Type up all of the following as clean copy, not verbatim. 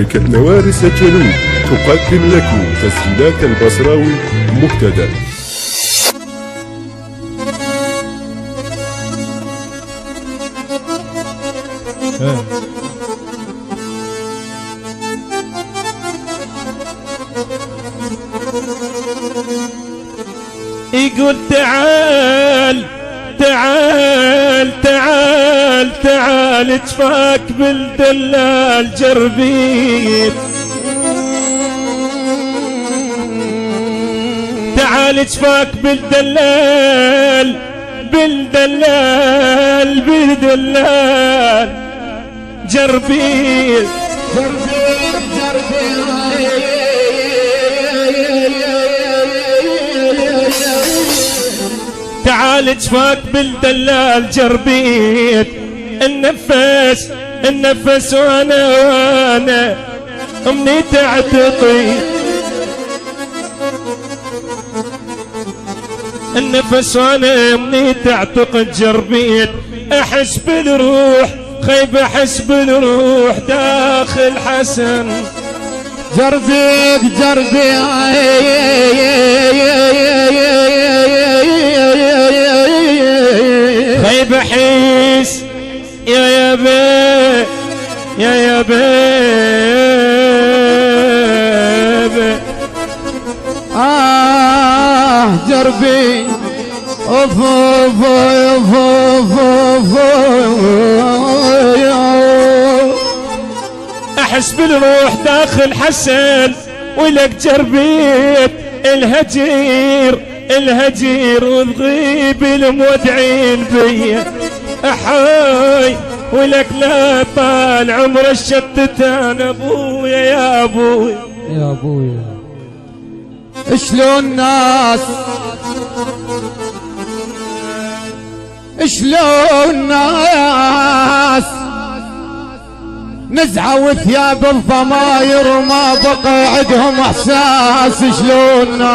شركة نوارس الجنوب تقدم لكم تسجيلات البصراوي مبتدأ. يقول تعال تعال تعال تعال اتفاك بالدلال جربيت، تعال اتفاك بالدلال بالدلال بالدلال جربيت تعال اتفاك بالدلال جربيت، النفس وانا امني تعتقي، النفس وانا امني تعتقد جربيت، احس بالروح خيب احس بالروح داخل حسن جربيت خيب احس يا بي يا بي جربي اوف اوف اوف احس بالروح داخل حسن ولك جربيت الهجير وتغيب المودعين بيا احاي ولك لا طال عمر الشتتان ابويا يا ابويا يا ابويا. شلون ناس نزعوا ثياب الضماير وما بقى عندهم احساس، شلون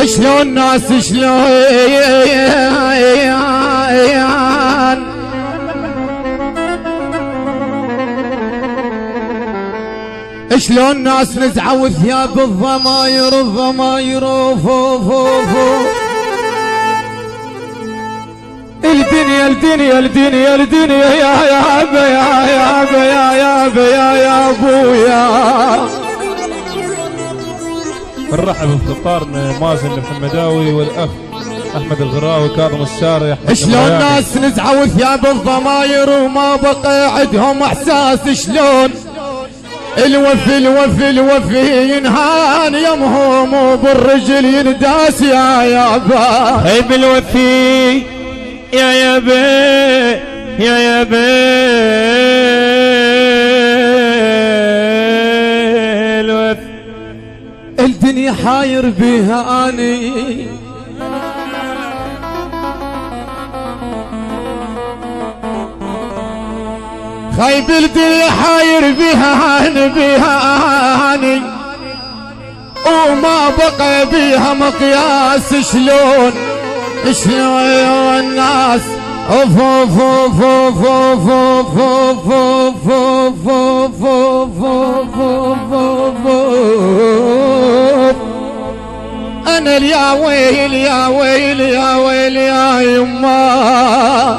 شلون ناس شلون ناس نزعوا ثياب الضماير الدنيا يا ابويا. نرحب بفطارنا مازن الحمداوي والاخ احمد الغراوي كاظم الساري. شلون ناس نزعوا ثياب الضماير وما بقى عندهم احساس، شلون الوفي ينهان يمهم وبالرجل ينداس يا يابا. هيب الوفي يا بي الوفي الدنيا حاير بيها اني خايب الدنيا حاير بيها اني وما بقى بيها مقياس، شلون الناس اوف اوف اوف اوف اوف اوف اوف اوف انا يا ويل يا يما.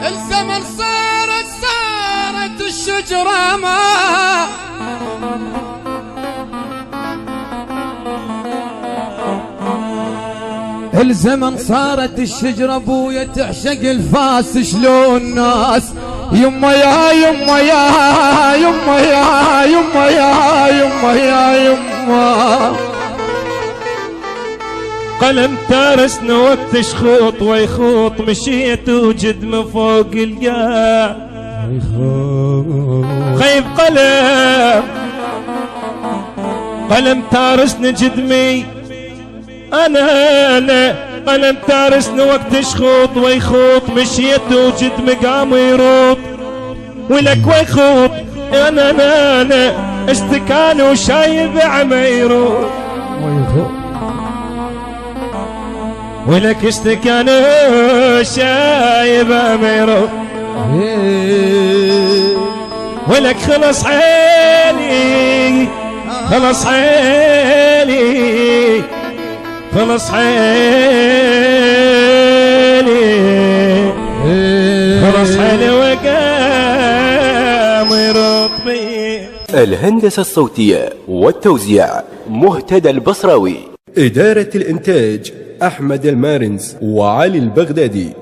الزمن صارت الشجرة ما الزمن صارت الشجرة ابويا تعشق الفاس، شلون ناس يما قلم تارس نوت شخوط ويخوط مشيت وجد فوق القاع خيب قلم تارس نجدمي انا قلم تارسن وقت شخوط ويخوط مشيت وجد مقام يروط ولك ويخوط انا استكان وشايب عميروط ولك استكان وشايب عميروط ولك خلص عيني خلص عيني خلص عيني خلص عيني وقام يرطبي. الهندسة الصوتية والتوزيع مهتدى البصراوي. إدارة الإنتاج أحمد المارنز وعلي البغدادي.